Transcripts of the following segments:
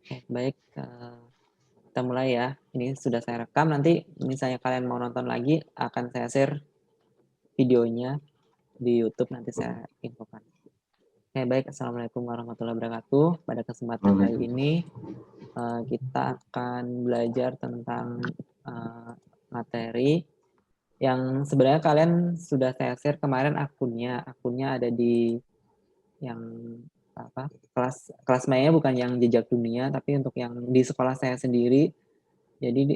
Oke, baik, kita mulai ya. Ini sudah saya rekam, nanti misalnya kalian mau nonton lagi, akan saya share videonya di YouTube, nanti saya infokan. Oke, baik. Assalamualaikum warahmatullahi wabarakatuh. Pada kesempatan kali ini, kita akan belajar tentang, materi yang sebenarnya kalian sudah saya share kemarin akunnya. Akunnya ada di yang apa, kelas kelas mainnya bukan yang jejak dunia, tapi untuk yang di sekolah saya sendiri. Jadi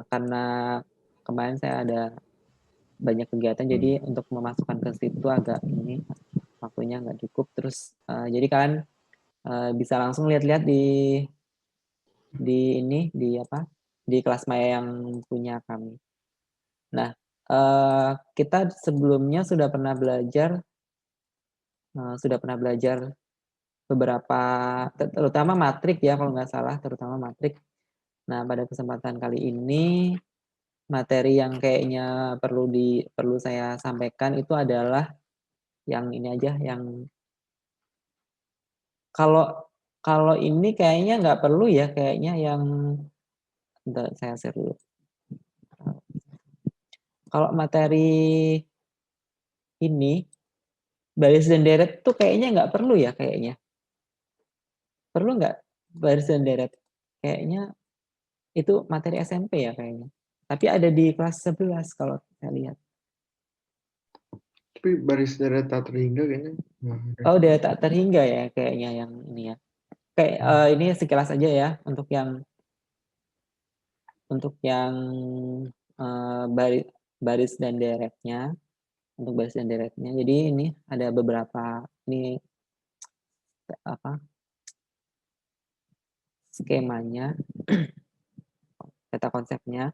karena kemarin saya ada banyak kegiatan, jadi untuk memasukkan ke situ agak ini, waktunya nggak cukup. Terus, jadi kalian, bisa langsung lihat-lihat di ini, di apa, di kelas maya yang punya kami. Nah, kita sebelumnya sudah pernah belajar beberapa terutama matrik ya kalau nggak salah, terutama matrik. Nah, pada kesempatan kali ini materi yang kayaknya perlu saya sampaikan itu adalah yang ini aja, yang kalau kalau ini kayaknya nggak perlu ya, kayaknya yang bentar saya share dulu. Kalau materi ini, baris dan deret tuh kayaknya nggak perlu ya kayaknya. Perlu nggak baris dan deret? Kayaknya itu materi SMP ya kayaknya. Tapi ada di kelas 11 kalau saya lihat. Tapi baris deret tak terhingga kayaknya nggak ada. Oh, deret tak terhingga ya kayaknya yang ini ya. Kayak, ini sekilas aja ya untuk yang, baris dan deretnya, untuk baris dan deretnya. Jadi ini ada beberapa ini, apa, skemanya, data konsepnya.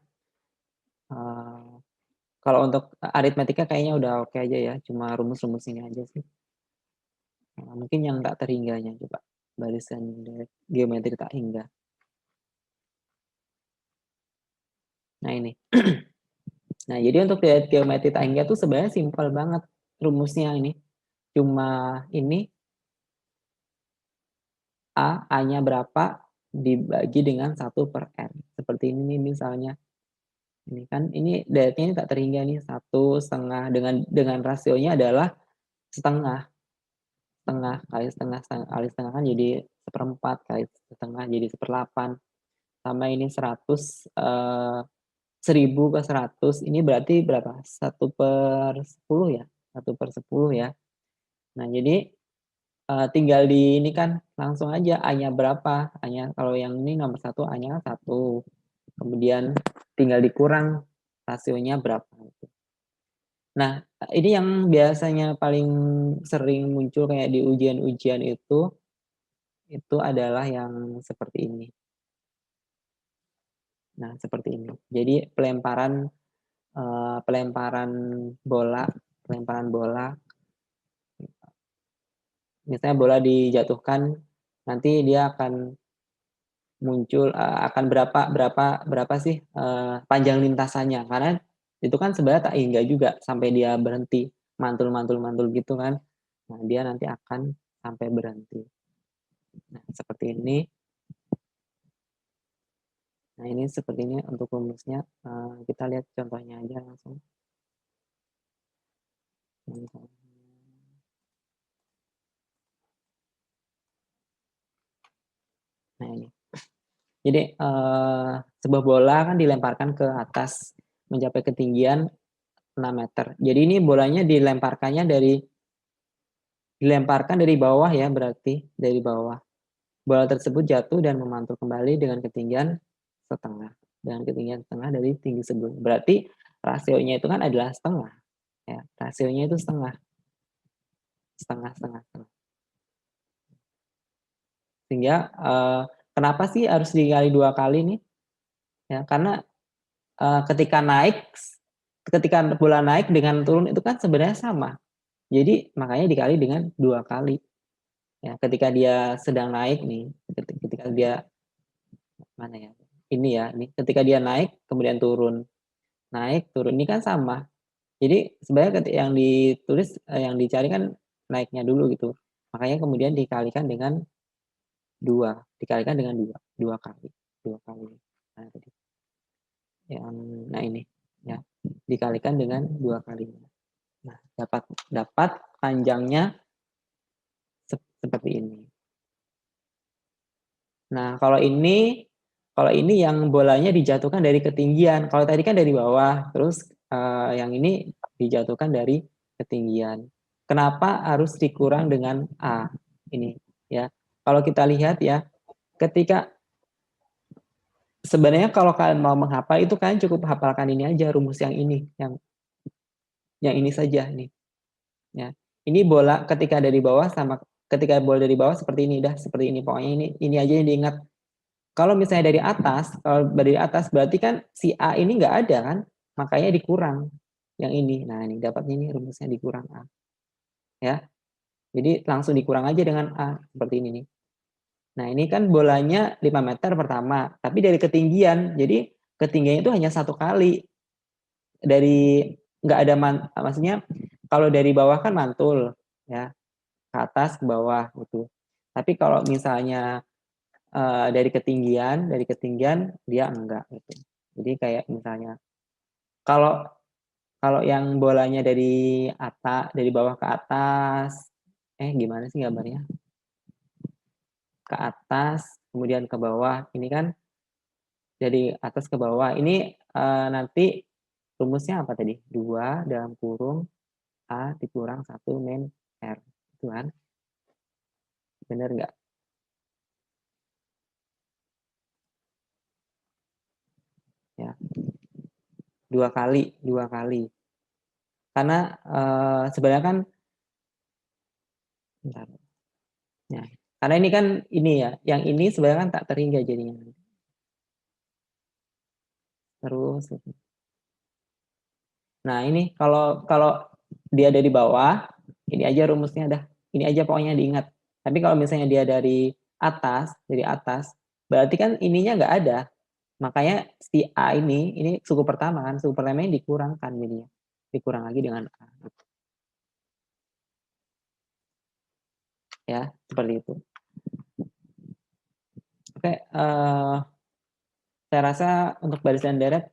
Eee, Kalau untuk aritmetika kayaknya udah oke aja ya, cuma rumus-rumus ini aja sih. Mungkin yang tak terhingganya coba, baris dan deret, geometri tak hingga. Nah ini. Nah, jadi untuk geometri tak hingga tuh sebenarnya simpel banget rumusnya ini. Cuma ini A-nya berapa dibagi dengan 1/n. Seperti ini nih misalnya. Ini kan ini deretnya ini tak terhingga nih, 1/2 dengan rasionya adalah setengah. Setengah kali setengah kali setengah kan jadi 1/4, kali setengah jadi 1/8. Sama ini 100, 1000 ke 100 ini berarti berapa? 1/10 ya? 1/10 ya. Nah jadi, tinggal di ini kan langsung aja A-nya berapa, A-nya kalau yang ini nomor 1 A-nya 1, kemudian tinggal dikurang rasionya berapa gitu. Nah, ini yang biasanya paling sering muncul kayak di ujian-ujian itu adalah yang seperti ini. Nah, seperti ini. Jadi pelemparan pelemparan bola, misalnya bola dijatuhkan, nanti dia akan muncul, akan berapa berapa berapa sih, panjang lintasannya, karena itu kan sebenarnya tak hingga juga sampai dia berhenti, mantul mantul mantul gitu kan. Nah, dia nanti akan sampai berhenti. Nah, seperti ini. Nah, ini seperti ini untuk rumusnya, kita lihat contohnya aja langsung. Nah, ini. Jadi, sebuah bola kan dilemparkan ke atas mencapai ketinggian 6 meter. Jadi ini bolanya dilemparkan dari bawah ya, berarti dari bawah. Bola tersebut jatuh dan memantul kembali dengan ketinggian setengah dari tinggi sebelumnya. Berarti rasionya itu kan adalah setengah, ya, rasionya itu setengah, setengah setengah setengah. Sehingga, kenapa sih harus dikali 2 kali nih? Ya, karena, ketika bola naik dengan turun itu kan sebenarnya sama. Jadi makanya dikali dengan 2 kali. Ya, ketika dia sedang naik nih, ketika dia mana ya, ini ya, ini ketika dia naik kemudian turun, naik turun, ini kan sama. Jadi sebenarnya yang ditulis, yang dicari kan naiknya dulu gitu. Makanya kemudian dikalikan dengan 2 dikalikan dengan 2 kali, nah tadi nah ini, ya, dikalikan dengan 2 kalinya. Nah, dapat panjangnya seperti ini. Nah, kalau ini yang bolanya dijatuhkan dari ketinggian, kalau tadi kan dari bawah, terus, yang ini dijatuhkan dari ketinggian. Kenapa harus dikurang dengan A? Ini, ya. Kalau kita lihat ya, ketika sebenarnya kalau kalian mau menghafal itu kalian cukup hafalkan ini aja, rumus yang ini, yang ini saja nih, ya. Ini bola ketika dari bawah sama ketika bola dari bawah seperti ini, udah seperti ini, pokoknya ini aja yang diingat. Kalau misalnya dari atas, kalau dari atas berarti kan si A ini nggak ada kan, makanya dikurang yang ini. Nah, ini dapatnya ini rumusnya dikurang A, ya. Jadi langsung dikurang aja dengan A, seperti ini nih. Nah, ini kan bolanya 5 meter pertama, tapi dari ketinggian. Jadi ketinggian itu hanya 1 kali. Dari nggak ada maksudnya kalau dari bawah kan mantul, ya, ke atas, ke bawah gitu. Tapi kalau misalnya dari ketinggian dia enggak gitu. Jadi kayak misalnya kalau kalau yang bolanya dari bawah ke atas, gimana sih gambarnya? Ke atas, kemudian ke bawah, ini kan dari atas ke bawah. Ini nanti rumusnya apa tadi? 2 dalam kurung A dikurang 1 min R, gitu kan? Bener nggak? Ya, 2 kali. Karena sebenarnya kan bentar. Nah, karena ini kan ini ya, yang ini sebenarnya kan tak terhingga jadinya. Terus, nah ini kalau dia dari bawah, ini aja rumusnya dah, ini aja pokoknya diingat. Tapi kalau misalnya dia dari atas, berarti kan ininya nggak ada. Makanya si A ini suku pertama kan, suku pertamanya dikurangkan jadinya. Dikurang lagi dengan A. Ya, seperti itu. Oke, saya rasa untuk baris dan deret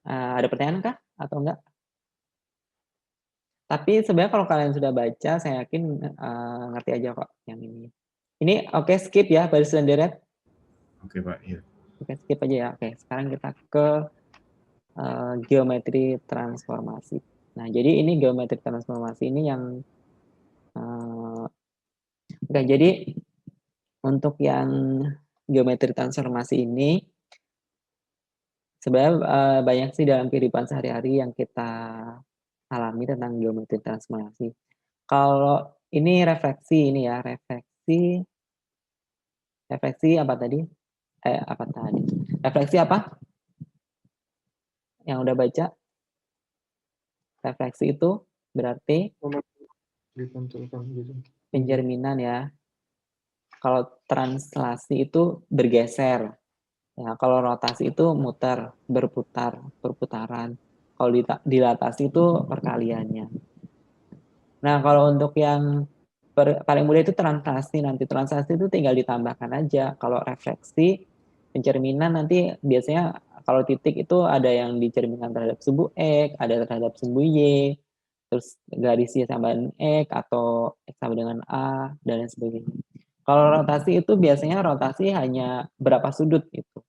ada pertanyaan kah atau enggak? Tapi sebenarnya kalau kalian sudah baca, saya yakin ngerti aja kok yang ini. Ini oke, skip ya baris dan deret. Oke Pak, iya. Oke, skip aja ya. Oke, sekarang kita ke geometri transformasi. Nah, jadi ini geometri transformasi ini yang oke, jadi untuk yang geometri transformasi ini sebenarnya banyak sih dalam kehidupan sehari-hari yang kita alami tentang geometri transformasi. Kalau ini refleksi ini ya, refleksi apa tadi? Refleksi apa? Yang udah baca? Refleksi itu berarti Dipantulkan gitu. pencerminan ya. Kalau translasi itu bergeser. Ya, kalau rotasi itu muter, perputaran. Kalau dilatasi itu perkaliannya. Nah, kalau untuk yang paling mudah itu translasi. Nanti translasi itu tinggal ditambahkan aja. Kalau refleksi, pencerminan nanti biasanya kalau titik itu ada yang dicerminkan terhadap sumbu X, ada terhadap sumbu Y, terus garisnya sama dengan X atau X sama dengan A, dan lain sebagainya. Kalau rotasi itu biasanya rotasi hanya berapa sudut gitu.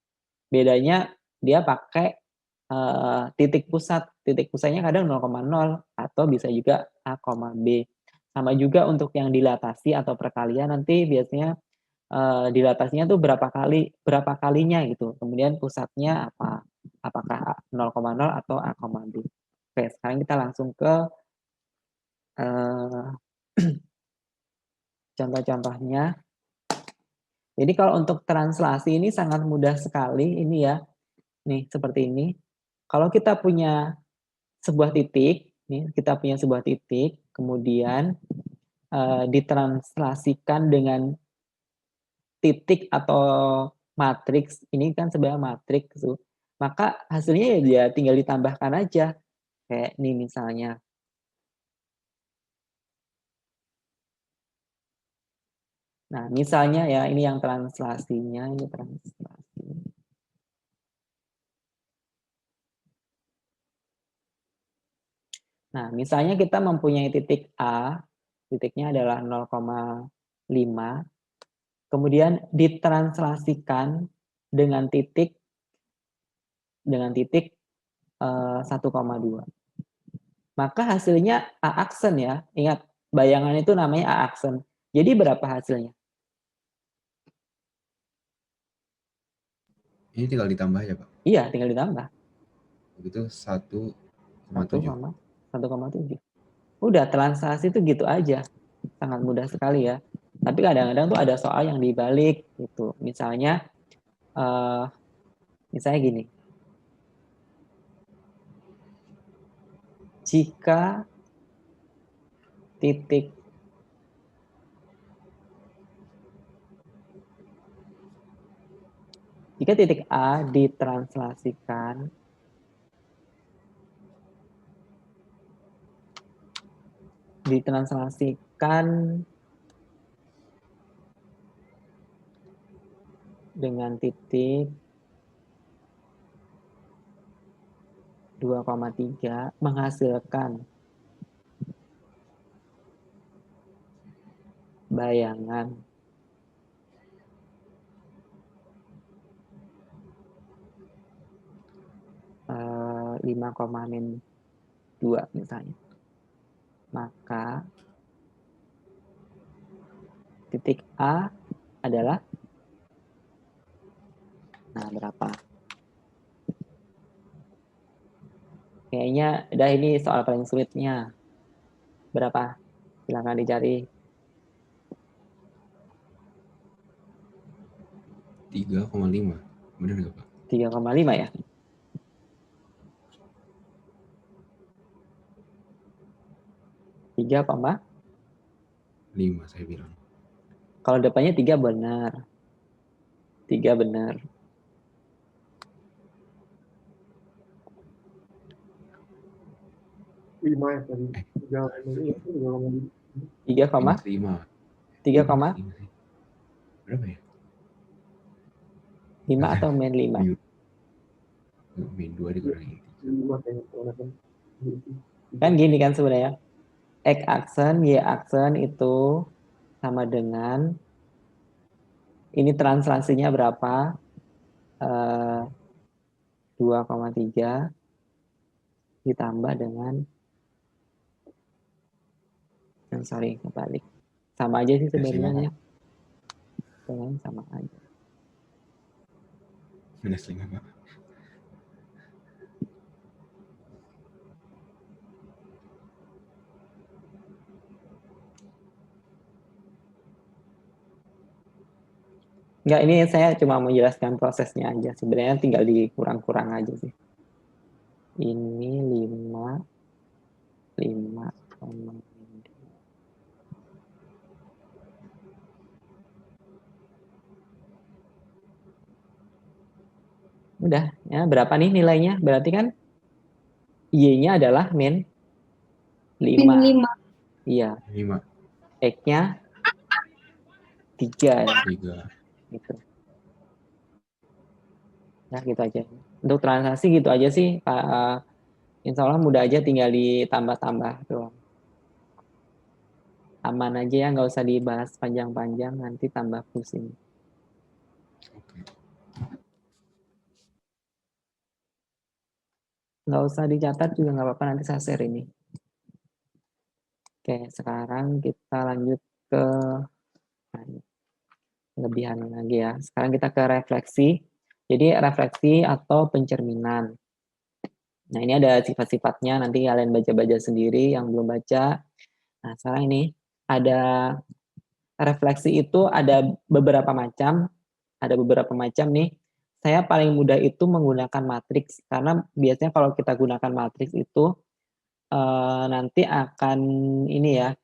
Bedanya dia pakai titik pusat. Titik pusatnya kadang 0,0 atau bisa juga A, B. Sama juga untuk yang dilatasi atau perkalian nanti biasanya dilatasinya tuh berapa kalinya gitu. Kemudian pusatnya apa? Apakah 0,0 atau A, B. Oke, sekarang kita langsung ke contoh-contohnya. Jadi kalau untuk translasi ini sangat mudah sekali ini ya. Nih, seperti ini. Kalau kita punya sebuah titik, kemudian ditranslasikan dengan titik atau matriks, ini kan sebenarnya matriks tuh, maka hasilnya ya tinggal ditambahkan aja. Kayak ini misalnya. Nah, misalnya ya, ini yang translasinya, ini translasi. Nah, misalnya kita mempunyai titik A, titiknya adalah 0,5, kemudian ditranslasikan dengan titik 1,2. Maka hasilnya A aksen ya. Ingat, bayangan itu namanya A aksen. Jadi berapa hasilnya? Ini tinggal ditambah ya, Pak? Iya, tinggal ditambah. Begitu 1,7. 1,7. Udah, translasi itu gitu aja. Sangat mudah sekali ya. Tapi kadang-kadang tuh ada soal yang dibalik gitu. Misalnya gini. Jika titik A ditranslasikan dengan titik 2,3 menghasilkan bayangan eh, 5,2 misalnya. Maka titik A adalah berapa? Kayaknya udah, ini soal paling sulitnya. Berapa? Silakan dicari. 3,5. Benar nggak, Pak? 3,5 ya? 5 saya bilang. Kalau depannya 3 benar. 3 benar. 5 ya tadi. 3, 5. 3, Berapa ya? 5 atau min 5? Min 2 dikurangi 5 Kan gini kan sebenarnya. X aksen, Y aksen itu sama dengan ini translasinya berapa? 2,3 ditambah dengan kebalik. Sama aja sih sebenarnya. Sama aja. Minus 5, Pak. Enggak, ini saya cuma menjelaskan prosesnya aja. Sebenarnya tinggal dikurang-kurang aja sih. Ini 5. Udah, ya berapa nih nilainya? Berarti kan Y-nya adalah min 5. Min 5. Iya. 5. X-nya 3 ya. 3. Gitu. Ya gitu aja. Untuk transaksi gitu aja sih, Pak. Insya Allah mudah aja, tinggal ditambah-tambah doang. Aman aja ya, nggak usah dibahas panjang-panjang, nanti tambah pusing. Oke. Nggak usah dicatat juga nggak apa-apa, nanti saya share ini. Oke, sekarang kita lanjut ke kelebihan lagi ya. Sekarang kita ke refleksi. Jadi refleksi atau pencerminan. Nah, ini ada sifat-sifatnya, nanti kalian baca-baca sendiri yang belum baca. Nah, sekarang ini ada refleksi itu ada beberapa macam. Ada beberapa macam nih. Saya paling mudah itu menggunakan matriks, karena biasanya kalau kita gunakan matriks itu nanti akan ini ya,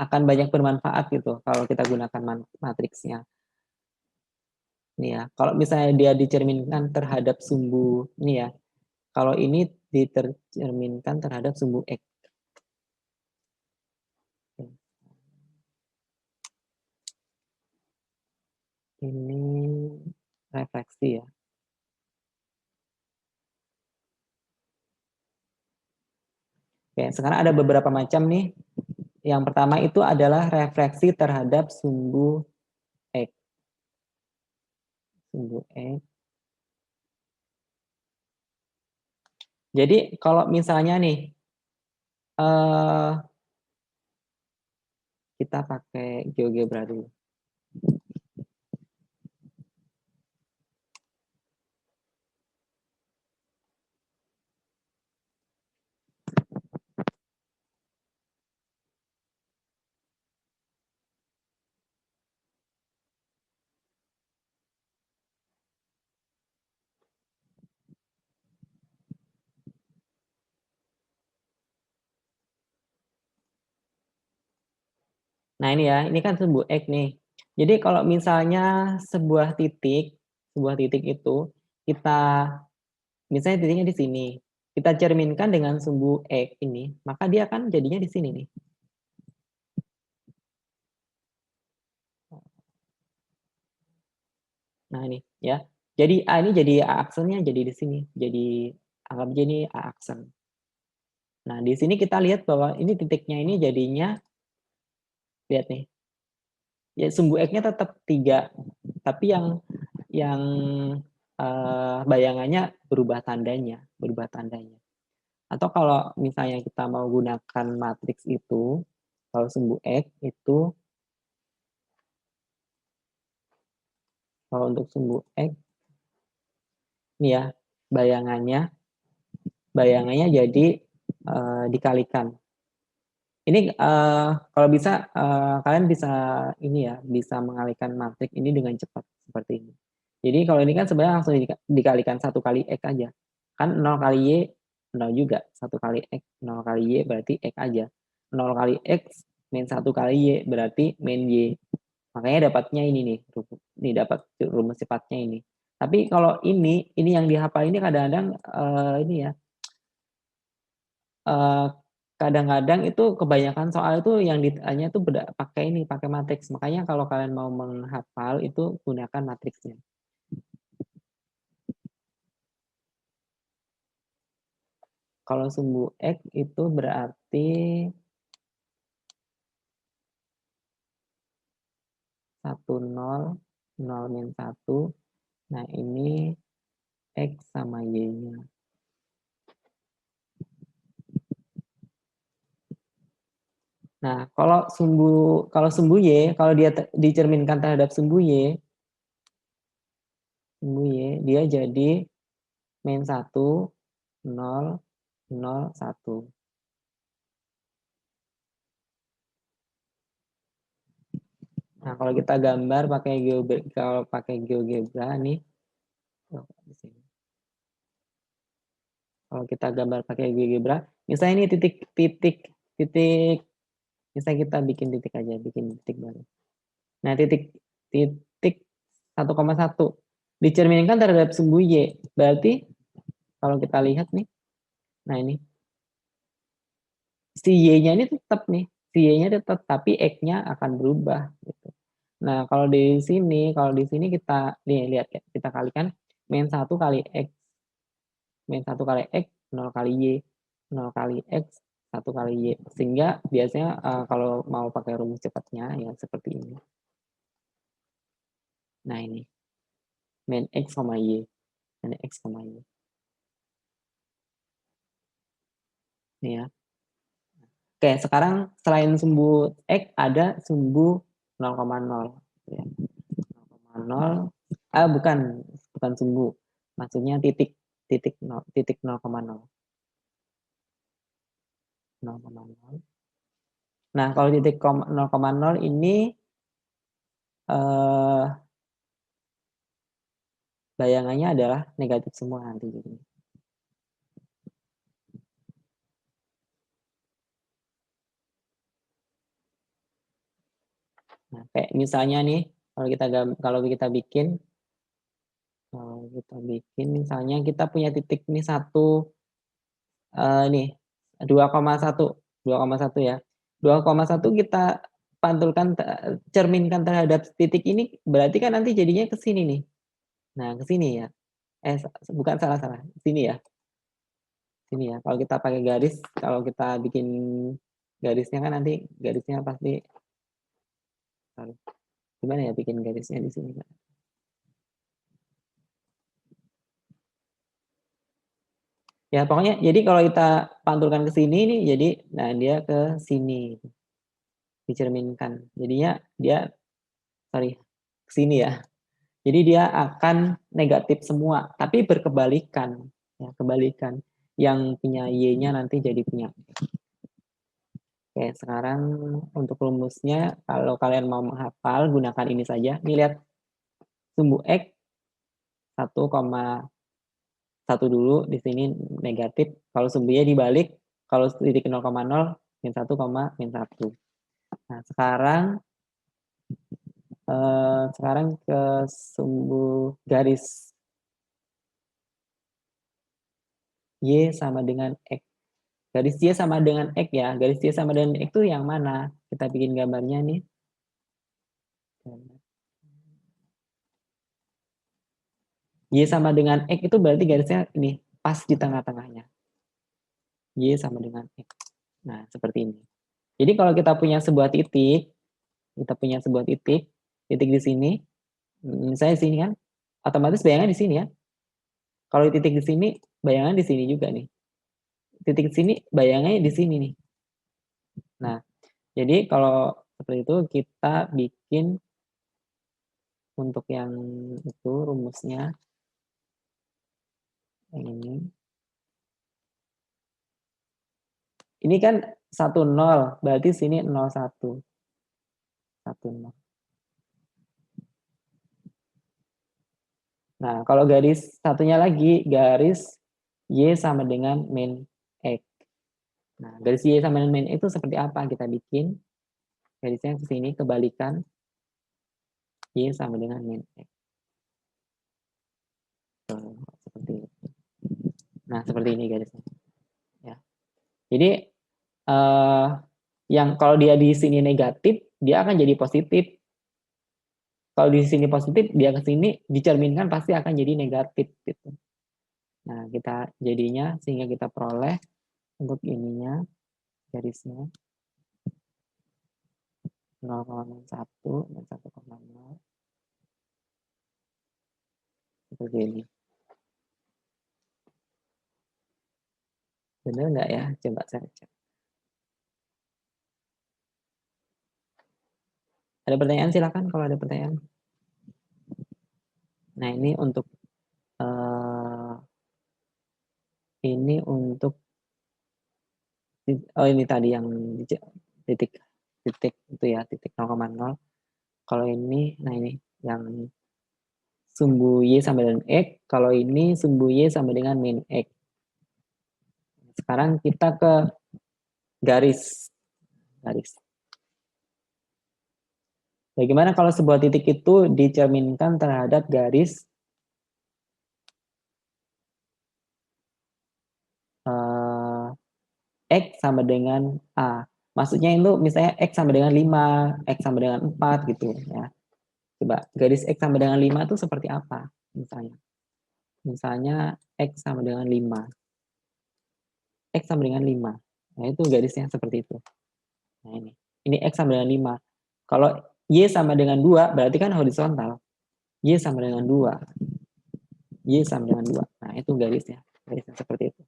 akan banyak bermanfaat gitu kalau kita gunakan matriksnya. Ini ya, kalau misalnya dia dicerminkan terhadap sumbu ini ya, kalau ini ditercerminkan terhadap sumbu X. Ini refleksi ya. Oke, sekarang ada beberapa macam nih. Yang pertama itu adalah refleksi terhadap sumbu X. Sumbu X. Jadi kalau misalnya nih, kita pakai GeoGebra dulu. Nah ini ya, ini kan sumbu X nih. Jadi kalau misalnya sebuah titik itu kita, misalnya titiknya di sini, kita cerminkan dengan sumbu X ini, maka dia akan jadinya di sini nih. Nah ini ya, jadi A ini jadi A aksennya jadi di sini, jadi anggap aja ini A aksen. Nah di sini kita lihat bahwa ini titiknya ini jadinya, lihat nih, ya sumbu X-nya tetap 3, tapi yang bayangannya berubah tandanya. Atau kalau misalnya kita mau gunakan matriks itu, kalau sumbu X itu, kalau untuk sumbu X, ini ya, bayangannya jadi dikalikan. Ini kalau bisa kalian bisa ini ya, bisa mengalihkan matriks ini dengan cepat seperti ini. Jadi kalau ini kan sebenarnya langsung dikalikan 1 kali X aja. Kan 0 kali Y 0 juga, 1 kali X 0 kali Y berarti X aja. 0 kali X min 1 kali Y berarti min Y. Makanya dapatnya ini nih, ini dapat rumus cepatnya ini. Tapi kalau ini yang dihafal ini kadang-kadang ini ya, kadang-kadang itu kebanyakan soal itu yang ditanya itu pakai matriks. Makanya kalau kalian mau menghafal itu gunakan matriksnya. Kalau sumbu X itu berarti 1, 0, 0 min 1. Nah ini X sama Y-nya. Nah, kalau sumbu Y, kalau dia dicerminkan terhadap sumbu Y, dia jadi min 1, 0, 0, 1. Nah, kalau kita gambar pakai GeoGebra nih, kalau kita gambar pakai GeoGebra, misalnya ini titik, misalnya kita bikin titik aja, bikin titik baru. Nah, titik 1,1 dicerminkan terhadap sumbu Y. Berarti kalau kita lihat nih, nah ini, si Y-nya ini tetap nih, tapi X-nya akan berubah gitu. Nah, kalau di sini kita nih lihat ya, kita kalikan min 1 kali X, 0 kali Y, 0 kali X, 1 kali Y. Sehingga biasanya kalau mau pakai rumus cepatnya ya seperti ini. Nah ini, min X, Y, min X, Y. Ini ya. Oke, sekarang selain sumbu X ada sumbu 0,0. Ya. 0,0, bukan sumbu. Maksudnya titik 0,0. 0,0. Nah, kalau titik 0,0 ini bayangannya adalah negatif semua nanti jadinya. Nah, kayak misalnya nih, kalau kita bikin misalnya kita punya titik nih 2,1 ya. 2,1 kita pantulkan cerminkan terhadap titik ini, berarti kan nanti jadinya ke sini nih. Nah, ke sini ya. Bukan, salah, sini ya. Sini ya. Kalau kita pakai garis, kalau kita bikin garisnya kan nanti garisnya pasti gimana ya bikin garisnya di sini, Pak? Ya, pokoknya jadi kalau kita pantulkan ke sini nih, jadi nah dia ke sini. Dicerminkan. Jadinya dia ke sini ya. Jadi dia akan negatif semua, tapi berkebalikan. Ya, kebalikan. Yang punya Y-nya nanti jadi punya X. Oke, sekarang untuk rumusnya, kalau kalian mau menghafal, gunakan ini saja. Ini lihat, sumbu X 1,1 dulu, di sini negatif. Kalau sumbunya dibalik, kalau titik 0,0, min 1, min 1. Nah, sekarang ke sumbu garis Y sama dengan X. Garis Y sama dengan X ya. Garis Y sama dengan X itu yang mana? Kita bikin gambarnya nih. Y sama dengan X itu berarti garisnya ini, pas di tengah-tengahnya. Y sama dengan X. Nah, seperti ini. Jadi kalau kita punya sebuah titik di sini, misalnya di sini kan, otomatis bayangan di sini ya. Kalau titik di sini, bayangan di sini juga nih. Titik di sini, bayangannya di sini nih. Nah, jadi kalau seperti itu kita bikin untuk yang itu rumusnya yang ini. Ini kan 10, berarti sini 01. 10. Nah, kalau garis satunya lagi, garis Y sama dengan min X. Nah, garis Y sama dengan min X itu seperti apa? Kita bikin garisnya ke sini, kebalikan. Y sama dengan min X. Seperti ini. Nah, seperti ini garisnya. Ya. Jadi, yang kalau dia di sini negatif, dia akan jadi positif. Kalau di sini positif, dia ke sini dicerminkan pasti akan jadi negatif gitu. Nah, kita jadinya sehingga kita peroleh untuk ininya garisnya 0,1 dan 1,0 seperti ini. Benar nggak ya? Coba saya cek. Ada pertanyaan silakan kalau ada pertanyaan. Nah, ini untuk ini tadi yang titik itu ya, titik 0,0. Kalau ini, nah ini yang sumbu Y sama dengan X, kalau ini sumbu Y sama dengan min X. Sekarang kita ke garis. Bagaimana kalau sebuah titik itu dicerminkan terhadap garis X sama dengan A. Maksudnya itu misalnya X sama dengan 5, X sama dengan 4 gitu ya. Coba garis X sama dengan 5 itu seperti apa misalnya? Misalnya X sama dengan 5. X sama dengan 5. Nah, itu garisnya seperti itu. Nah, ini X sama dengan 5. Kalau Y sama dengan 2 berarti kan horizontal. Y sama dengan 2. Y sama dengan 2. Nah, itu garisnya. Garisnya seperti itu.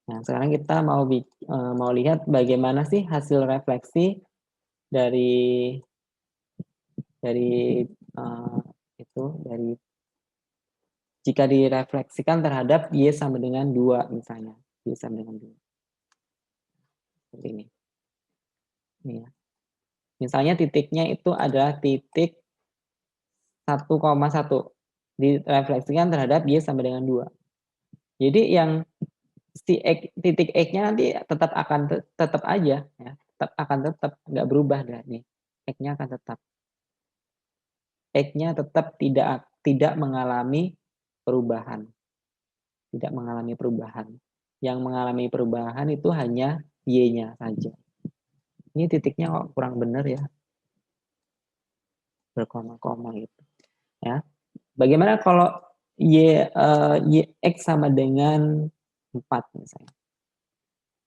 Nah, sekarang kita mau lihat bagaimana sih hasil refleksi dari jika direfleksikan terhadap Y sama dengan 2 misalnya. Y sama dengan 2. Seperti ini. Ini ya. Misalnya titiknya itu adalah titik 1,1. Direfleksikan terhadap Y sama dengan 2. Jadi yang titik X-nya nanti tetap aja ya, tetap nggak berubah nih. X-nya akan tetap. X-nya tetap tidak mengalami perubahan, tidak mengalami perubahan. Yang mengalami perubahan itu hanya Y-nya saja. Ini titiknya kok kurang benar ya, berkoma-koma gitu ya. Bagaimana kalau X sama dengan 4 misalnya.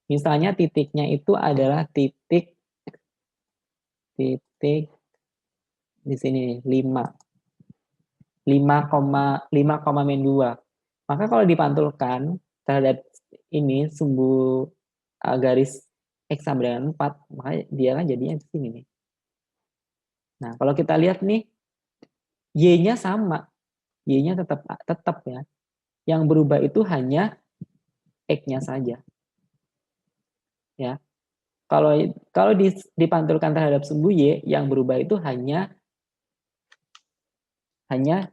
Misalnya titiknya itu adalah titik di sini 5, 5,2. Maka kalau dipantulkan terhadap ini sumbu garis X sama dengan 4, maka dia kan jadinya di sini nih. Nah, kalau kita lihat nih, Y-nya sama, Y-nya tetap ya. Yang berubah itu hanya X-nya saja. Ya. Kalau dipantulkan terhadap sumbu Y, yang berubah itu hanya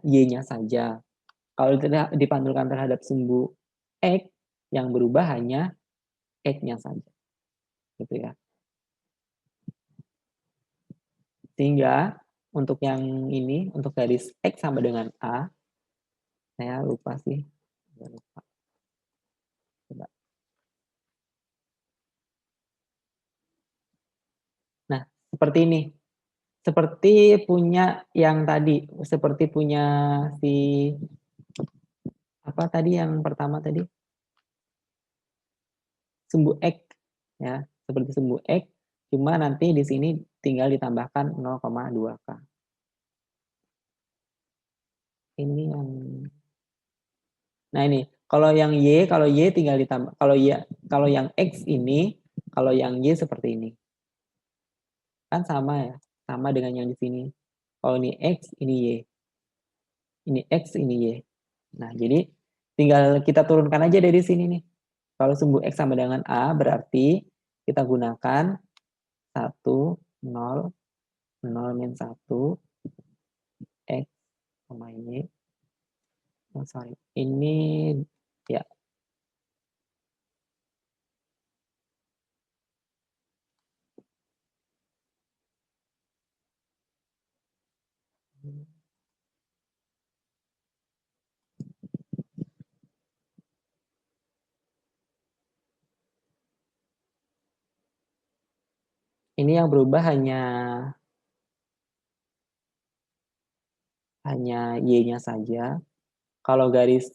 Y-nya saja. Kalau dipantulkan terhadap sumbu X, yang berubah hanya X-nya saja. Gitu ya. Sehingga untuk yang ini, untuk garis X sama dengan A, saya lupa sih. Coba. Nah, seperti ini. Seperti punya yang tadi, seperti punya si apa tadi yang pertama tadi? Sumbu X ya, seperti sumbu X, cuma nanti di sini tinggal ditambahkan 0,2K. Ini yang Nah, ini kalau yang kalau Y tinggal ditambah, kalau yang X ini, kalau yang Y seperti ini. Kan sama ya, sama dengan yang di sini. Kalau ini X, ini Y. Ini X, ini Y. Nah, jadi tinggal kita turunkan aja dari sini nih. Kalau sumbu X sama dengan A, berarti kita gunakan 1, 0, 0 min 1, X sama Y. Oh, sorry. Ini ya. Ini yang berubah hanya Y-nya saja. Kalau garis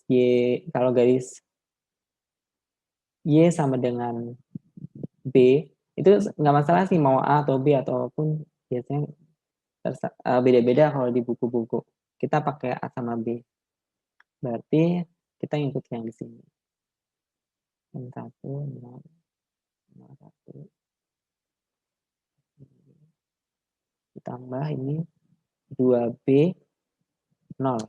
Y sama dengan B, itu nggak masalah sih mau A atau B ataupun biasanya beda-beda kalau di buku-buku. Kita pakai A sama B. Berarti kita ngikut yang di sini. Yang 1, 0, 1. Ditambah ini 2B, 0.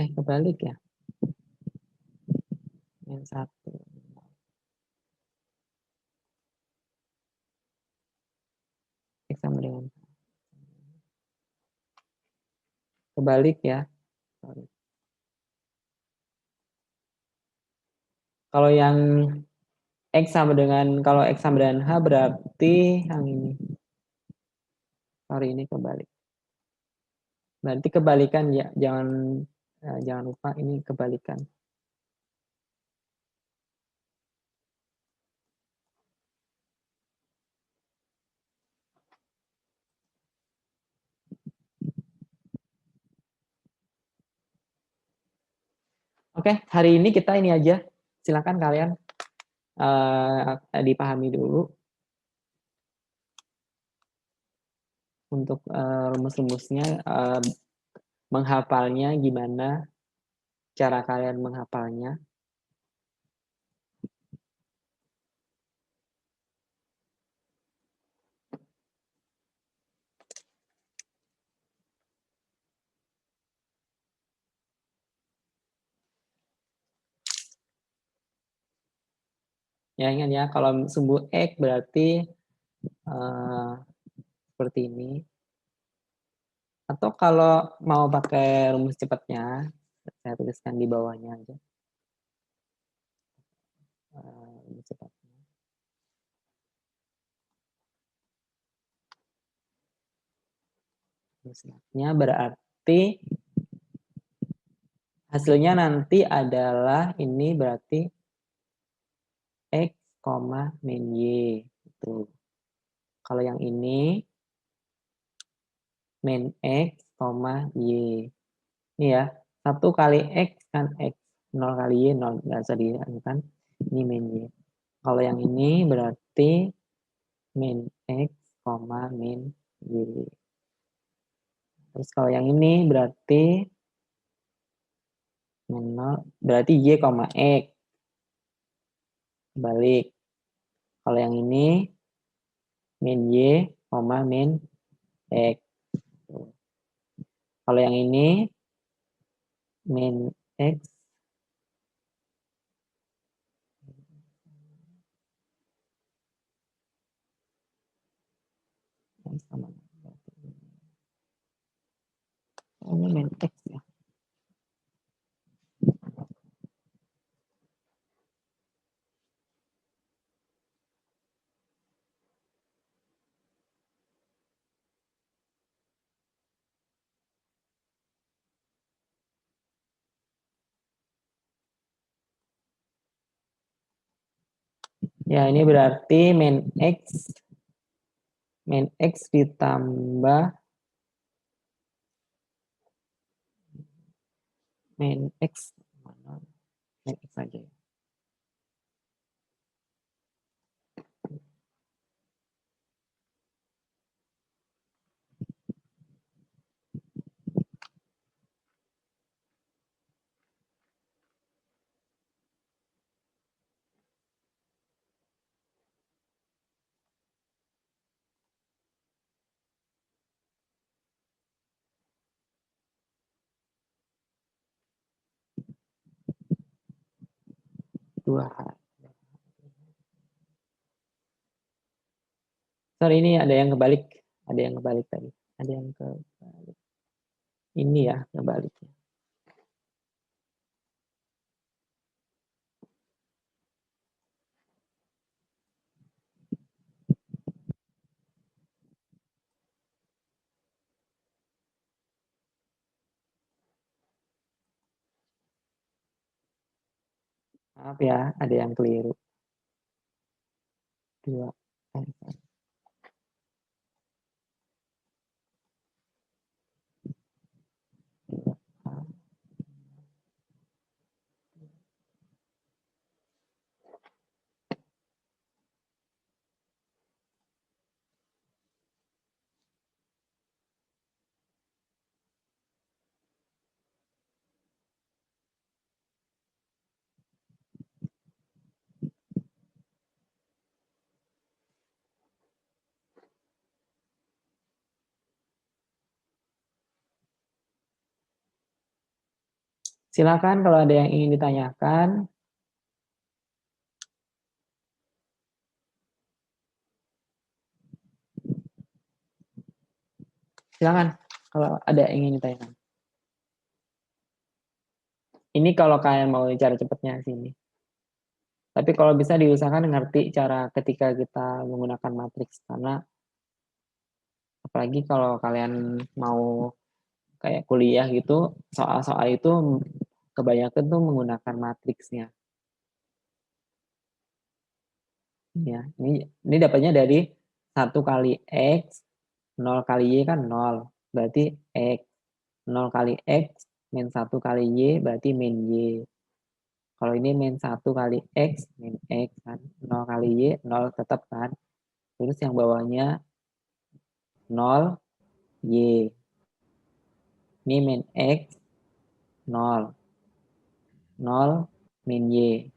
Kebalik ya. Yang 1. X sama dengan kebalik ya. Kalau yang X sama dengan H berarti yang ini. Sorry, ini kebalik. Berarti kebalikan ya, jangan lupa ini kebalikan. Oke, hari ini kita ini aja. Silakan kalian dipahami dulu untuk rumus-rumusnya, menghafalnya gimana, cara kalian menghafalnya. Ya, ingat ya, kalau sumbu X berarti seperti ini. Atau kalau mau pakai rumus cepatnya, Saya tuliskan di bawahnya aja. Lebih cepat. Misalnya berarti hasilnya nanti adalah ini berarti X, min Y. Gitu. Kalau yang ini min X, Y. Ini ya, 1 kali X kan X, 0 kali Y, 0. Nggak usah kan. Ini min Y. Kalau yang ini berarti min X, min Y. Terus kalau yang ini berarti min 0, berarti Y, X. Balik. Kalau yang ini min Y, min X. Kalau yang ini min X sama ini min X ya. Ya, ini berarti min X ditambah min X. Min X saja. Dua. Sorry, ini ada yang kebalik. Ada yang kebalik tadi. Ada yang kebalik. Ini ya kebaliknya. Maaf ya, ada yang keliru. 2. Silakan kalau ada yang ingin ditanyakan. Silakan kalau ada yang ingin ditanyakan. Ini kalau kalian mau cara cepatnya sini. Tapi kalau bisa diusahakan ngerti cara ketika kita menggunakan matriks. Karena apalagi kalau kalian mau kayak kuliah gitu, soal-soal itu kebanyakan tuh menggunakan matriksnya. Ya, ini dapatnya dari 1 kali X, 0 kali Y kan 0, berarti X. 0 kali X, min 1 kali Y, berarti min Y. Kalau ini min 1 kali X, min X kan. 0 kali Y, 0 tetap kan. Terus yang bawahnya 0, Y. Ini min X, 0. 0, min Y.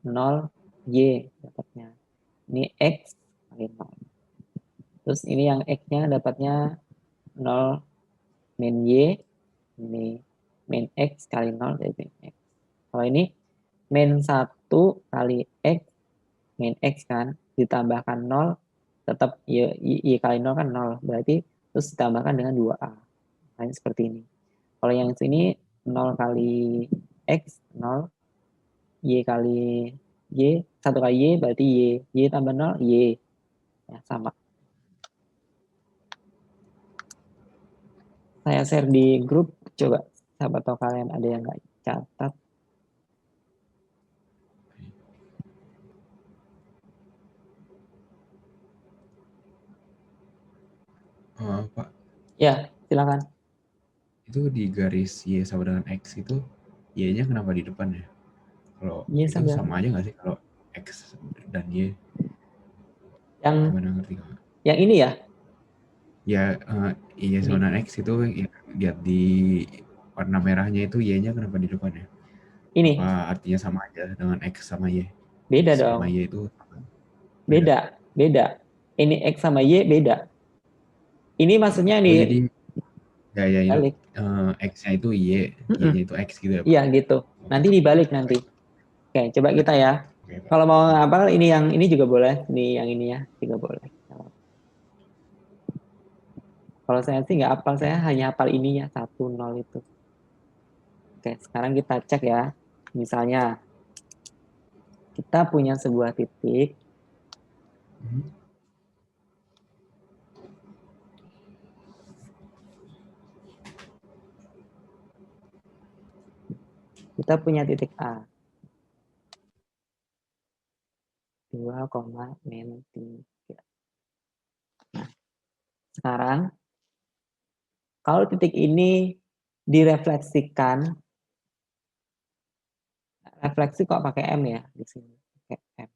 0, Y dapatnya. Ini X kali 0. Terus ini yang X-nya dapatnya 0 min Y. Ini min X kali 0 dari min X. Kalau ini min 1 kali X, min X kan, ditambahkan 0, tetap Y kali 0 kan 0. Berarti terus ditambahkan dengan 2A. Nah, seperti ini. Kalau yang sini 0 kali X, 0. Y kali Y, 1 kali Y berarti Y. Y tambah 0, Y. Ya, sama. Saya share di grup, coba siapa tahu kalian ada yang nggak catat. Pak, Ya, silakan. itu di garis Y sama dengan X itu Y-nya kenapa di depan ya? Kalau Y itu sama sama aja nggak sih kalau X dan Y? yang Gimana ngerti nggak? yang ini ya, Ya, Y sama ini. dengan X itu ya, lihat di warna merahnya itu Y-nya kenapa di depan ya? Ini Apa artinya sama aja dengan X sama Y? beda X sama dong. Y itu beda. Beda. Ini X sama Y beda. Ini maksudnya Oh jadi di ya itu balik. X-nya itu Y, Y-nya itu X gitu ya Pak? Iya gitu. Oke, Nanti dibalik nanti. Oke, coba kita ya. oke Pak. Kalau mau hafal ini yang ini juga boleh, ini yang ini ya juga boleh. Kalau saya sih nggak hafal, saya hanya hafal ininya 1, 0 itu. Oke, sekarang kita cek ya. Misalnya kita punya sebuah titik. Mhm. Kita punya titik A. 2, min 3. Nah, sekarang kalau titik ini direfleksikan, refleksi kok pakai M ya di sini. Pakai M.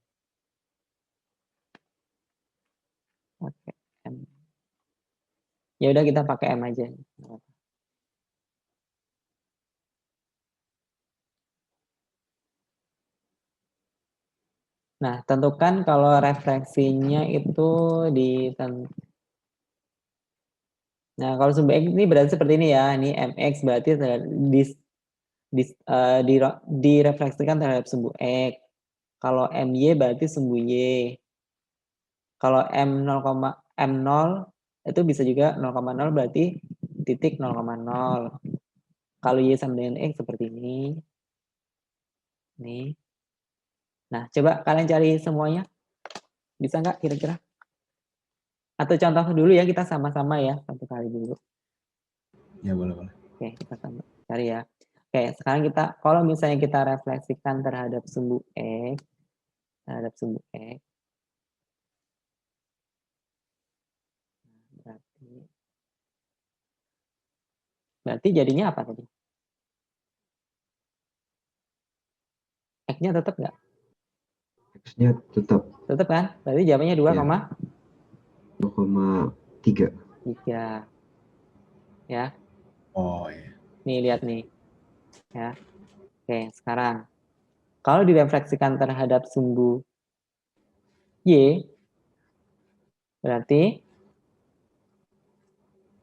Pakai M. Ya udah kita pakai M aja. Nah, tentukan kalau refleksinya itu di. Nah, kalau sumbu X ini berarti seperti ini ya. Ini MX berarti direfleksikan terhadap sumbu X. Kalau MY berarti sumbu Y. Kalau M0, M0 itu bisa juga 0,0 berarti titik 0,0. Kalau Y sama dengan X seperti ini. Nih. Nah, coba kalian cari semuanya. Bisa nggak kira-kira? Atau contoh dulu ya, kita sama-sama ya. Satu kali dulu. Ya boleh. Oke, kita sama cari ya. Oke, sekarang kita, kalau misalnya kita refleksikan terhadap sumbu X, berarti jadinya apa tadi? X-nya tetap nggak? X-nya tetap Tetap kan? Berarti jawabannya 2,3. 3. Ya, Oh iya. nih lihat nih. Ya. Oke, sekarang kalau direfleksikan terhadap sumbu Y, berarti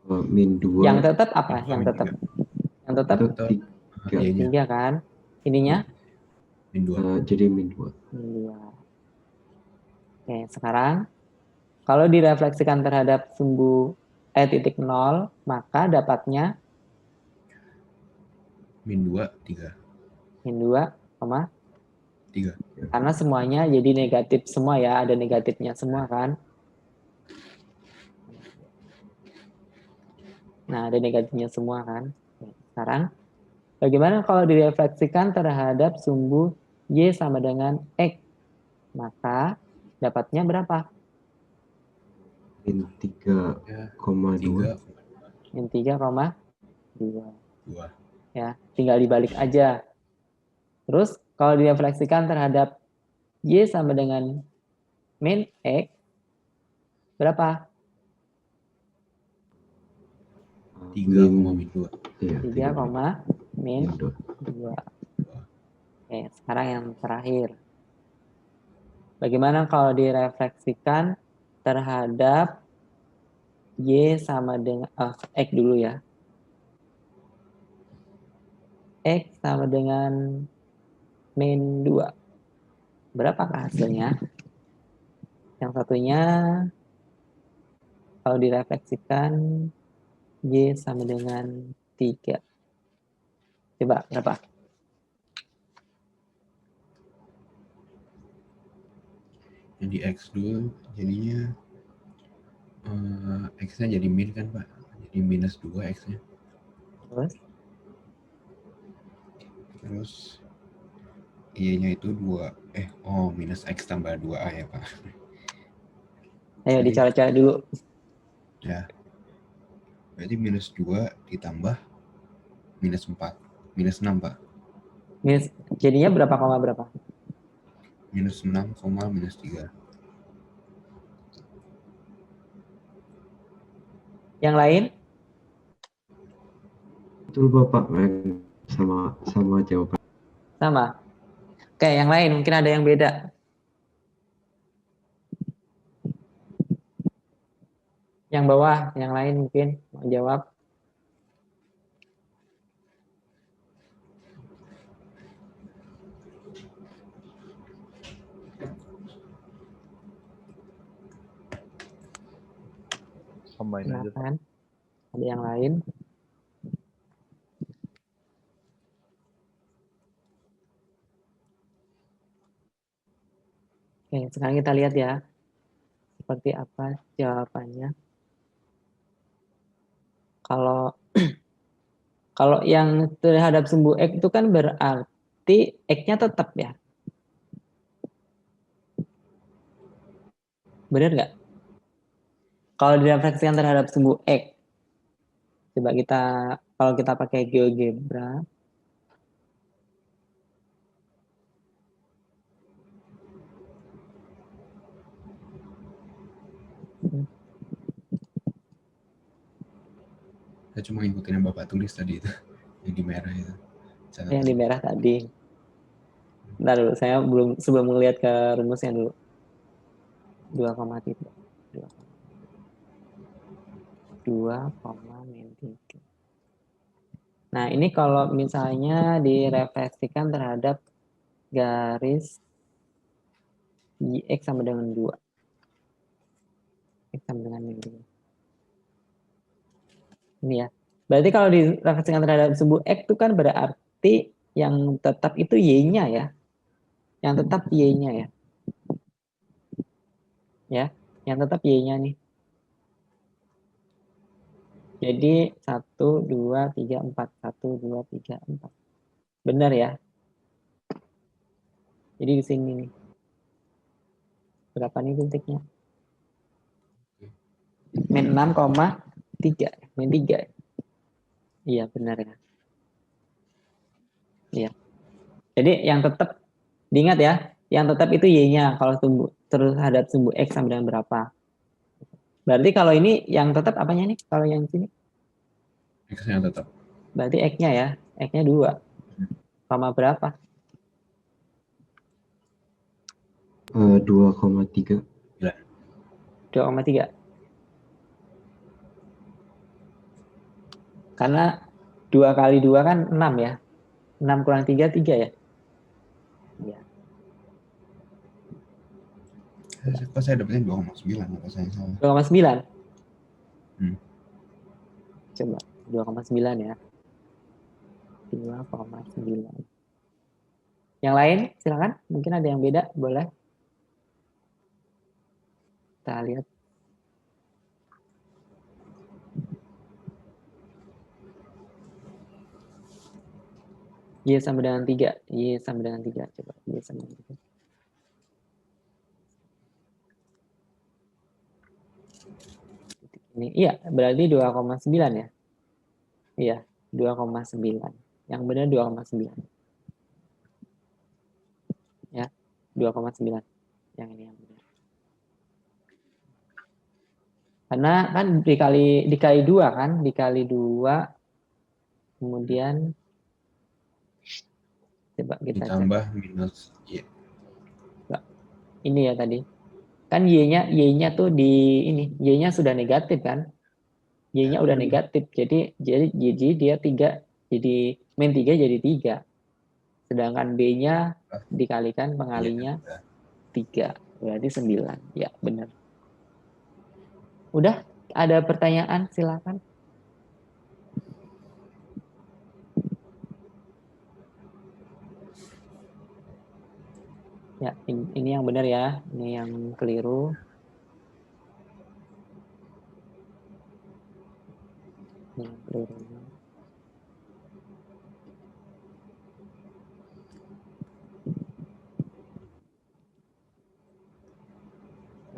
Min 2 yang tetap apa? Min Yang tetap? 3. Yang tetap itu Tetap 3. Y-nya 3 kan? Ininya min 2. Jadi min 2. min 2. Oke, sekarang kalau direfleksikan terhadap sumbu titik 0, maka dapatnya Min 2, 3. min 2, 3. karena semuanya jadi negatif semua ya, ada negatifnya semua kan. Nah, ada negatifnya semua kan. Sekarang, bagaimana kalau direfleksikan terhadap sumbu Y sama dengan X? Maka dapatnya berapa? Min 3,2. Min 3,2. 2. Ya, tinggal dibalik aja. Terus, kalau direfleksikan terhadap Y sama dengan min X, berapa? 3, min 2. Iya, 3, min min 2. 2. Oke, sekarang yang terakhir. Bagaimana kalau direfleksikan terhadap Y sama dengan X dulu ya. X sama dengan min 2. Berapakah hasilnya? Yang satunya kalau direfleksikan Y sama dengan 3. Coba berapa? Yang di X dulu jadinya X-nya jadi min kan Pak? Jadi minus 2 X-nya. Terus Y-nya itu 2. Minus X tambah 2A ya Pak. Ayo Jadi, dicolek-colek dulu. ya. Berarti minus 2 ditambah minus 4. Minus 6 Pak. Jadinya berapa koma berapa? Minus 6, minus 3. Yang lain? Betul Bapak, sama jawaban. Sama. Oke, yang lain mungkin ada yang beda. Yang bawah, yang lain mungkin mau jawab. Silakan. Ada yang lain? Oke, sekarang kita lihat ya. Seperti apa jawabannya. Kalau kalau yang terhadap sumbu X itu kan berarti X-nya tetap ya. Benar nggak? Kalau direfleksikan terhadap sumbu X, coba kalau kita pakai GeoGebra, Saya cuma ngikutin yang Bapak tulis tadi itu. Yang di merah itu. yang di merah tadi. Bentar dulu, saya sebelum melihat ke rumusnya dulu. 2,3. 2,3. Nah, ini kalau misalnya direfleksikan terhadap garis X sama dengan 2. X sama dengan min 2. Ini ya. Berarti kalau direfleksikan terhadap sumbu X itu kan berarti yang tetap itu Y-nya ya. Yang tetap Y-nya ya. Ya, yang tetap Y-nya nih. Jadi 1, 2, 3, 4. 1, 2, 3, 4. Benar ya? Jadi di sini nih. Berapa nih titiknya? Min 6,3. Min 3. Iya, benar ya. Iya. Jadi yang tetap, diingat ya, yang tetap itu Y-nya kalau terhadap sumbu X sama dengan berapa. Berarti kalau ini yang tetap apanya nih? Kalau yang sini? X-nya tetap. Berarti X-nya ya. X-nya 2. Sama berapa? 2,3. 2,3. Karena 2 kali 2 kan 6 ya. 6 kurang 3, 3 ya. Iya. Kok saya dapetnya 2,9? Apa saya salah? 2,9. Hmm. Coba 2,9 ya. 2,9. Yang lain silakan. Mungkin ada yang beda, boleh. Kita lihat. Y sama dengan 3. Y sama dengan 3. Coba Y sama dengan 3. Ini, iya, berarti 2,9 ya. Iya, 2,9. Yang benar 2,9. Ya, 2,9. Yang ini yang benar. Karena kan dikali 2 kan, dikali 2 kemudian coba kita ditambah cek. minus Y. Ini ya tadi. Kan Y-nya tuh ini, Y-nya sudah negatif kan? Y-nya udah negatif. Jadi dia 3, jadi min 3 jadi 3. Sedangkan B-nya dikalikan pengalinya 3. Berarti 9. Ya, benar. Udah, ada pertanyaan? Silakan. Ya, ini yang benar ya. Ini yang keliru. Ini yang keliru.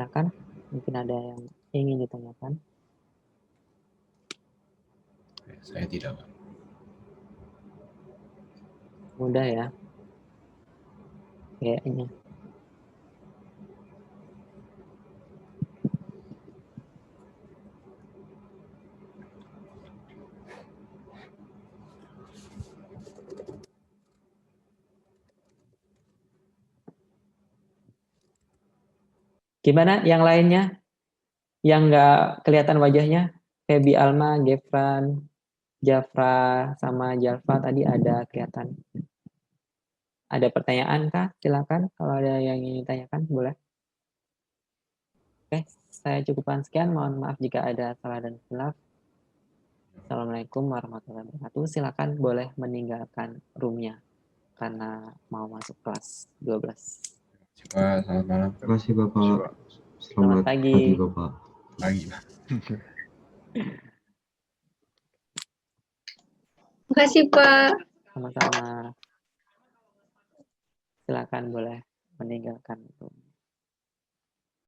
Silakan, mungkin ada yang ingin ditanyakan. Saya tidak, Pak. Mudah ya. Kayaknya. Gimana yang lainnya? Yang nggak kelihatan wajahnya? Febi Alma, Gefran, Jafra, sama Jalfa tadi ada kelihatan. Ada pertanyaan kah? Silakan kalau ada yang ingin ditanyakan, boleh. Oke, saya cukupkan sekian. Mohon maaf jika ada salah dan khilaf. Assalamualaikum warahmatullahi wabarakatuh. Silakan boleh meninggalkan roomnya karena mau masuk kelas 12. Pak, selamat malam. Terima kasih Bapak. Selamat Selamat pagi. pagi Bapak. Pagi, Pak. Terima kasih, Pak. Sama-sama. Silakan boleh meninggalkan room.